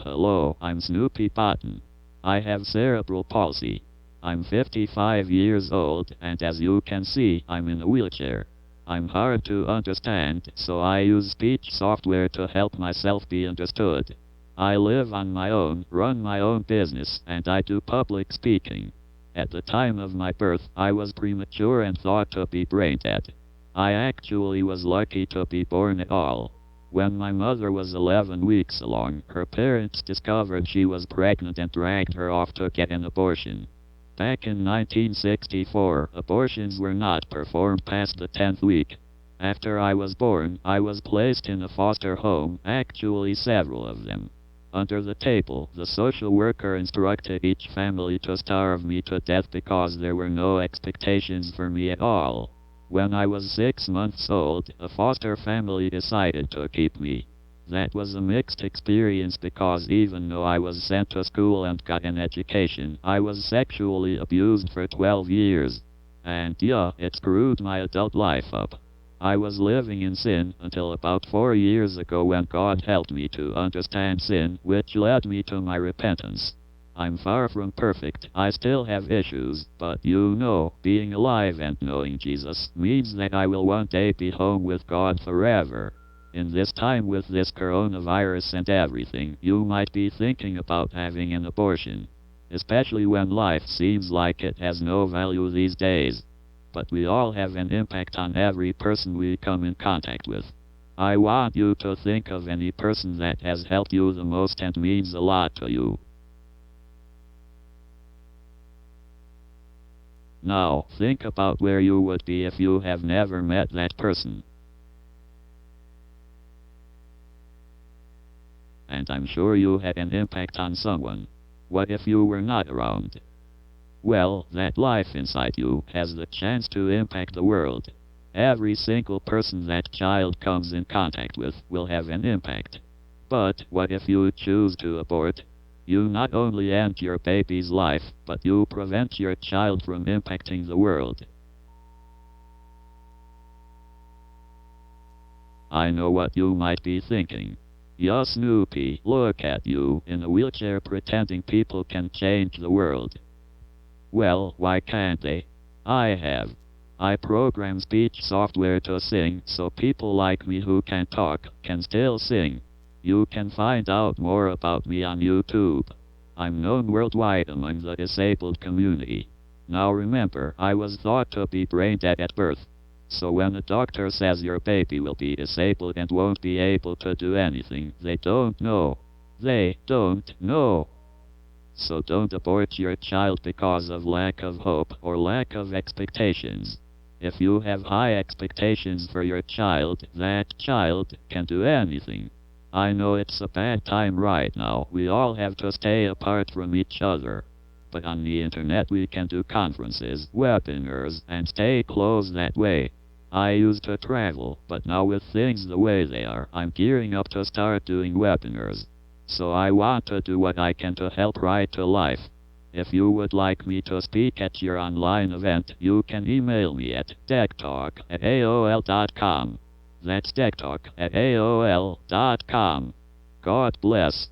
Hello, I'm Snoopi Button. I have cerebral palsy. I'm 55 years old, and as you can see, I'm in a wheelchair. I'm hard to understand, so I use speech software to help myself be understood. I live on my own, run my own business, and I do public speaking. At the time of my birth, I was premature and thought to be brain dead. I actually was lucky to be born at all. When my mother was 11 weeks along, her parents discovered she was pregnant and dragged her off to get an abortion. Back in 1964, abortions were not performed past the 10th week. After I was born, I was placed in a foster home, actually several of them. Under the table, the social worker instructed each family to starve me to death because there were no expectations for me at all. When I was 6 months old, a foster family decided to keep me. That was a mixed experience because even though I was sent to school and got an education, I was sexually abused for 12 years. And yeah, it screwed my adult life up. I was living in sin until about 4 years ago when God helped me to understand sin, which led me to my repentance. I'm far from perfect, I still have issues, but being alive and knowing Jesus means that I will one day be home with God forever. In this time with this coronavirus and everything, you might be thinking about having an abortion, especially when life seems like it has no value these days. But we all have an impact on every person we come in contact with. I want you to think of any person that has helped you the most and means a lot to you. Now, think about where you would be if you have never met that person. And I'm sure you had an impact on someone. What if you were not around? Well, that life inside you has the chance to impact the world. Every single person that child comes in contact with will have an impact. But what if you choose to abort? You not only end your baby's life, but you prevent your child from impacting the world. I know what you might be thinking. Yeah, Snoopi, look at you, in a wheelchair pretending people can change the world. Well, why can't they? I program speech software to sing, so people like me who can't talk can still sing. You can find out more about me on YouTube. I'm known worldwide among the disabled community. Now remember, I was thought to be brain dead at birth. So when a doctor says your baby will be disabled and won't be able to do anything, they don't know. They don't know. So don't abort your child because of lack of hope or lack of expectations. If you have high expectations for your child, that child can do anything. I know it's a bad time right now. We all have to stay apart from each other. But on the internet we can do conferences, webinars, and stay close that way. I used to travel, but now with things the way they are, I'm gearing up to start doing webinars. So I want to do what I can to help Right to Life. If you would like me to speak at your online event, you can email me at decktalk@aol.com. That's decktalk@aol.com. God bless.